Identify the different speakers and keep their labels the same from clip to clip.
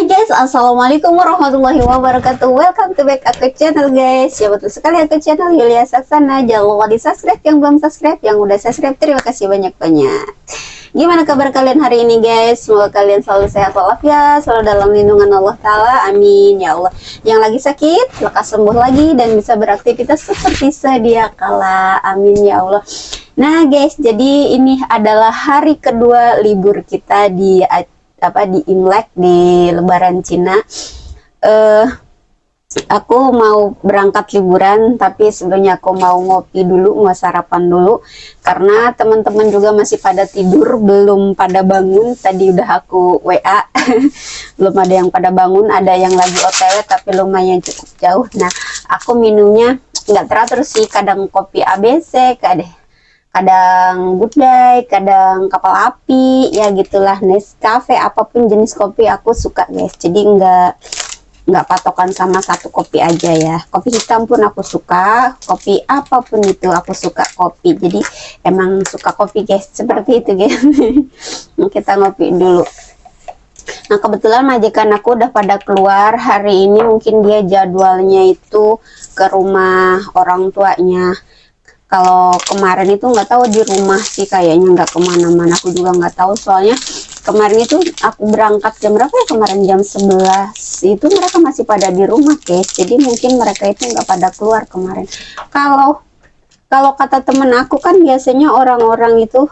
Speaker 1: Hai guys, assalamualaikum warahmatullahi wabarakatuh. Welcome to back aku channel guys. Ya betul sekali aku channel Yulia Saksana. Jangan lupa di subscribe yang belum subscribe, yang udah subscribe terima kasih banyak-banyak. Gimana kabar kalian hari ini guys? Semoga kalian selalu sehat walafiat, selalu dalam lindungan Allah Ta'ala. Amin ya Allah. Yang lagi sakit, lekas sembuh lagi dan bisa beraktivitas seperti sedia kala. Amin ya Allah. Nah guys, jadi ini adalah hari kedua libur kita di Imlek, di Lebaran Cina. Aku mau berangkat liburan, tapi sebelumnya aku mau ngopi dulu, mau sarapan dulu, karena teman-teman juga masih pada tidur, belum pada bangun. Tadi udah aku WA, belum ada yang pada bangun, ada yang lagi OTW tapi lumayan cukup jauh. Nah, aku minumnya nggak teratur sih, kadang kopi ABC, kadang Good Day, kadang Kapal Api, ya gitulah. Nescafe, apapun jenis kopi aku suka guys, jadi nggak patokan sama satu kopi aja ya. Kopi hitam pun aku suka, kopi apapun itu aku suka kopi, jadi emang suka kopi guys, seperti itu guys. Kita ngopi dulu. Nah kebetulan majikan aku udah pada keluar hari ini, mungkin dia jadwalnya itu ke rumah orang tuanya. Kalau kemarin itu nggak tahu, di rumah sih kayaknya, nggak kemana-mana. Aku juga nggak tahu, soalnya kemarin itu aku berangkat jam berapa ya, kemarin jam 11 itu mereka masih pada di rumah guys, jadi mungkin mereka itu nggak pada keluar kemarin. Kalau kata temen aku kan biasanya orang-orang itu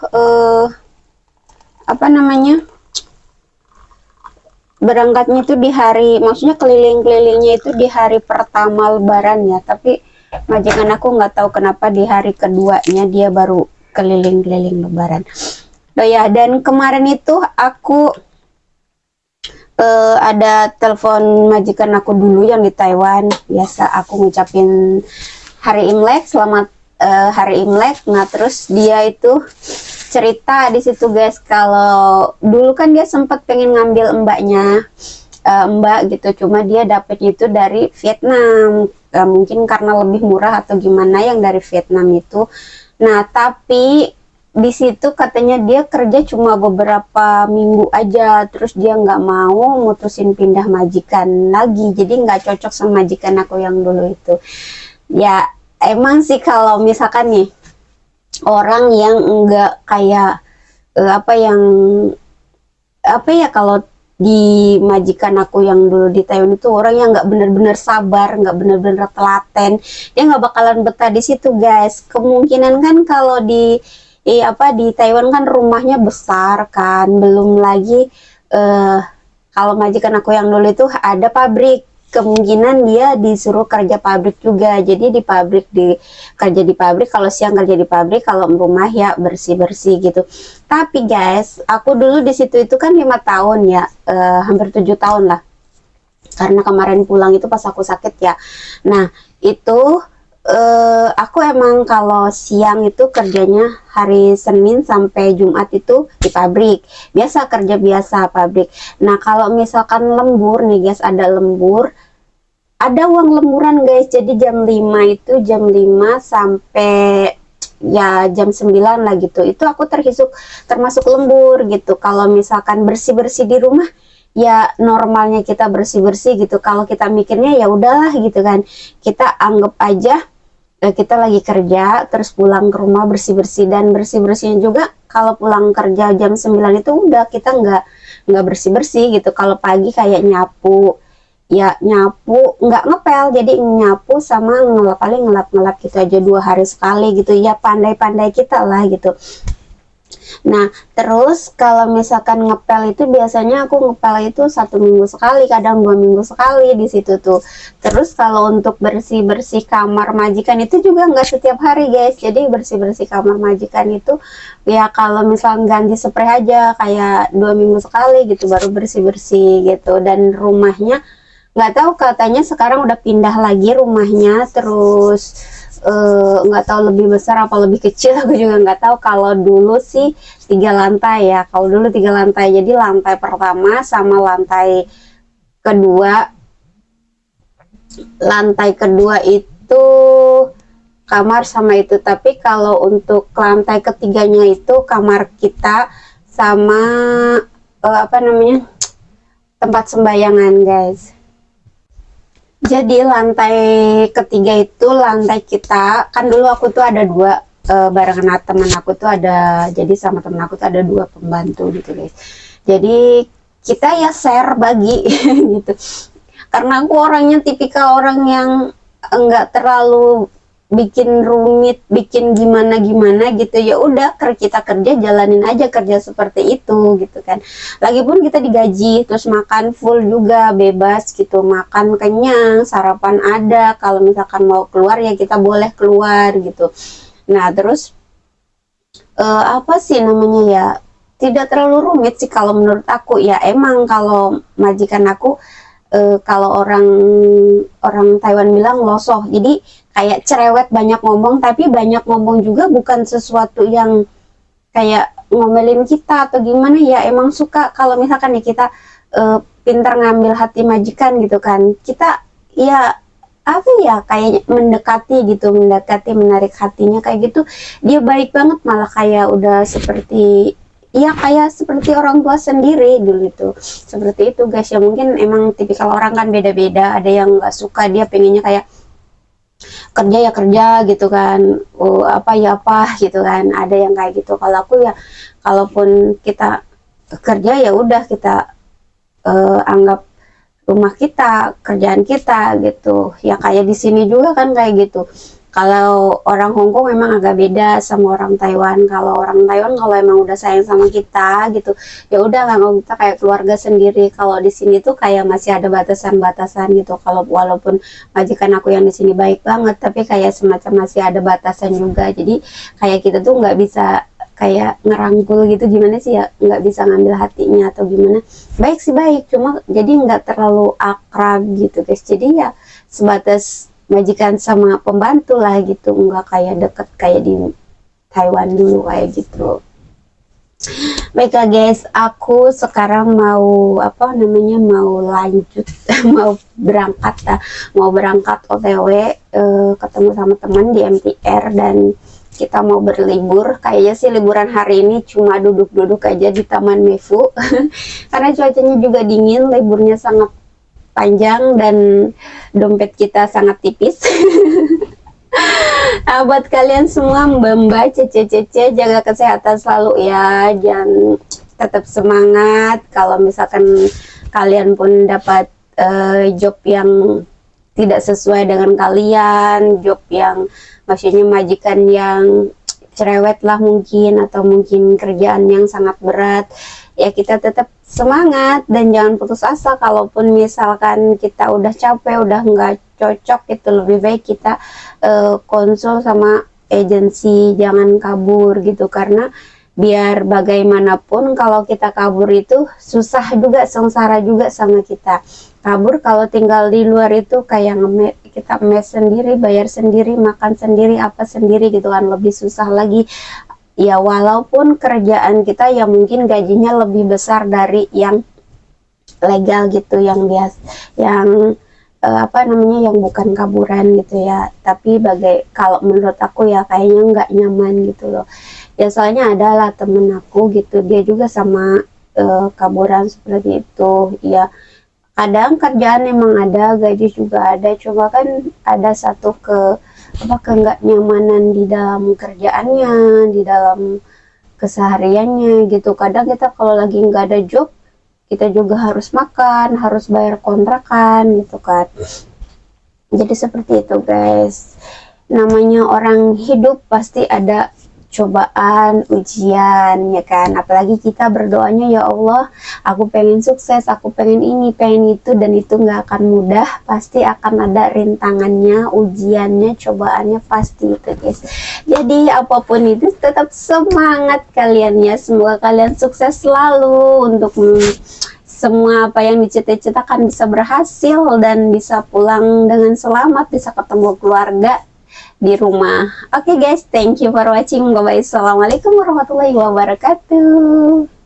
Speaker 1: berangkatnya itu di hari, maksudnya keliling-kelilingnya itu di hari pertama lebaran ya, tapi majikan aku nggak tahu kenapa di hari keduanya dia baru keliling-keliling lebaran. Oh ya, dan kemarin itu aku ada telepon majikan aku dulu yang di Taiwan. Biasa aku ngucapin hari Imlek, selamat hari Imlek. Nah terus dia itu cerita di situ guys, kalau dulu kan dia sempat pengen ngambil mbak gitu, cuma dia dapetnya itu dari Vietnam. Mungkin karena lebih murah atau gimana yang dari Vietnam itu. Nah tapi di situ katanya dia kerja cuma beberapa minggu aja, terus dia nggak mau mutusin pindah majikan lagi, jadi nggak cocok sama majikan aku yang dulu itu. Ya emang sih kalau misalkan nih orang yang enggak kayak kalau di majikan aku yang dulu di Taiwan itu orang yang nggak bener-bener sabar, nggak bener-bener telaten, dia nggak bakalan betah di situ guys. Kemungkinan kan kalau di Taiwan kan rumahnya besar kan, belum lagi kalau majikan aku yang dulu itu ada pabrik, kemungkinan dia disuruh kerja pabrik juga, jadi kerja di pabrik, kalau siang kerja di pabrik, kalau rumah ya bersih-bersih gitu. Tapi guys, aku dulu di situ itu kan 5 tahun ya, hampir 7 tahun lah, karena kemarin pulang itu pas aku sakit ya. Nah itu aku emang kalau siang itu kerjanya hari Senin sampai Jumat itu di pabrik, biasa kerja biasa pabrik. Nah kalau misalkan lembur nih guys, ada lembur, ada uang lemburan guys, jadi jam 5 itu jam 5 sampai ya jam 9 lah gitu, itu aku termasuk lembur gitu. Kalau misalkan bersih-bersih di rumah ya normalnya kita bersih-bersih gitu, kalau kita mikirnya ya udahlah gitu kan, kita anggap aja kita lagi kerja terus pulang ke rumah bersih-bersih. Dan bersih-bersihnya juga kalau pulang kerja jam 9 itu udah kita nggak bersih-bersih gitu. Kalau pagi kayak nyapu ya nyapu, nggak ngepel, jadi nyapu sama ngelap, paling ngelap gitu aja 2 hari sekali gitu ya, pandai-pandai kita lah gitu. Nah terus kalau misalkan ngepel itu biasanya aku ngepel itu 1 minggu sekali, kadang 2 minggu sekali di situ tuh. Terus kalau untuk bersih-bersih kamar majikan itu juga nggak setiap hari guys, jadi bersih-bersih kamar majikan itu ya kalau misalnya ganti spray aja kayak 2 minggu sekali gitu, baru bersih-bersih gitu. Dan rumahnya nggak tahu, katanya sekarang udah pindah lagi rumahnya, terus nggak tahu lebih besar apa lebih kecil, aku juga nggak tahu. Kalau dulu sih 3 lantai ya, kalau dulu 3 lantai, jadi lantai pertama sama lantai kedua itu kamar sama itu. Tapi kalau untuk lantai ketiganya itu kamar kita sama tempat sembayangan guys. Jadi lantai ketiga itu lantai kita, kan dulu aku tuh ada dua, barengan teman aku tuh ada, jadi sama teman aku tuh ada dua pembantu gitu guys. Jadi kita ya share bagi gitu. Karena aku orangnya tipikal orang yang enggak terlalu bikin rumit, bikin gimana gitu, ya udah kita kerja jalanin aja kerja seperti itu gitu kan. Lagipun kita digaji, terus makan full juga, bebas gitu, makan kenyang, sarapan ada, kalau misalkan mau keluar ya kita boleh keluar gitu. Nah terus apa sih namanya ya, tidak terlalu rumit sih kalau menurut aku ya. Emang kalau majikan aku kalau orang Taiwan bilang losoh, jadi kayak cerewet, banyak ngomong, tapi banyak ngomong juga bukan sesuatu yang kayak ngomelin kita atau gimana ya. Emang suka kalau misalkan ya kita pintar ngambil hati majikan gitu kan, kita ya apa ya, kayak mendekati gitu, menarik hatinya kayak gitu. Dia baik banget, malah kayak udah seperti ya kayak seperti orang tua sendiri dulu itu. Seperti itu guys ya. Mungkin emang tipikal orang kan beda-beda, ada yang nggak suka, dia pengennya kayak kerja ya kerja gitu kan, apa ya apa gitu kan, ada yang kayak gitu. Kalau aku ya, kalaupun kita kerja ya udah kita anggap rumah kita, kerjaan kita gitu ya. Kayak di sini juga kan kayak gitu. Kalau orang Hongkong memang agak beda sama orang Taiwan. Kalau orang Taiwan kalau emang udah sayang sama kita gitu, ya udah lah, kita kayak keluarga sendiri. Kalau di sini tuh kayak masih ada batasan-batasan gitu. Kalau walaupun majikan aku yang di sini baik banget, tapi kayak semacam masih ada batasan juga. Jadi kayak kita tuh nggak bisa kayak ngerangkul gitu, gimana sih ya, nggak bisa ngambil hatinya atau gimana. Baik sih baik, cuma jadi nggak terlalu akrab gitu guys. Jadi ya sebatas majikan sama pembantu lah gitu, nggak kayak deket kayak di Taiwan dulu kayak gitu. Baiklah guys, aku sekarang mau apa namanya, mau lanjut mau berangkat OTW, ketemu sama teman di MTR, dan kita mau berlibur. Kayaknya sih liburan hari ini cuma duduk-duduk aja di Taman Mefu karena cuacanya juga dingin, liburnya sangat panjang, dan dompet kita sangat tipis. Nah, buat kalian semua mbak-mbak, cece-cece, jaga kesehatan selalu ya, jangan, tetap semangat. Kalau misalkan kalian pun dapat job yang tidak sesuai dengan kalian, job yang maksudnya majikan yang cerewet lah mungkin, atau mungkin kerjaan yang sangat berat, ya kita tetap semangat dan jangan putus asa. Kalaupun misalkan kita udah capek, udah nggak cocok, itu lebih baik kita konsul sama agensi, jangan kabur gitu. Karena biar bagaimanapun kalau kita kabur itu susah juga, sengsara juga sama kita. Kabur kalau tinggal di luar itu kayak kita mes sendiri, bayar sendiri, makan sendiri, apa sendiri gitu kan, lebih susah lagi. Ya walaupun kerjaan kita ya mungkin gajinya lebih besar dari yang legal gitu, yang biasa, yang apa namanya, yang bukan kaburan gitu ya. Tapi kalau menurut aku ya kayaknya nggak nyaman gitu loh ya. Soalnya adalah temen aku gitu, dia juga sama kaburan seperti itu ya. Kadang kerjaan emang ada, gaji juga ada, cuma kan ada satu nggak nyamanan di dalam kerjaannya, di dalam kesehariannya gitu. Kadang kita kalau lagi nggak ada job, kita juga harus makan, harus bayar kontrakan gitu kan. Jadi seperti itu guys, namanya orang hidup pasti ada cobaan, ujian ya kan. Apalagi kita berdoanya, ya Allah aku pengen sukses, aku pengen ini, pengen itu, dan itu nggak akan mudah, pasti akan ada rintangannya, ujiannya, cobaannya, pasti itu guys. Jadi apapun itu tetap semangat kalian ya, semoga kalian sukses selalu untuk semua apa yang dicita-citakan bisa berhasil, dan bisa pulang dengan selamat, bisa ketemu keluarga di rumah. Oke guys, thank you for watching. Bye bye. Assalamualaikum warahmatullahi wabarakatuh.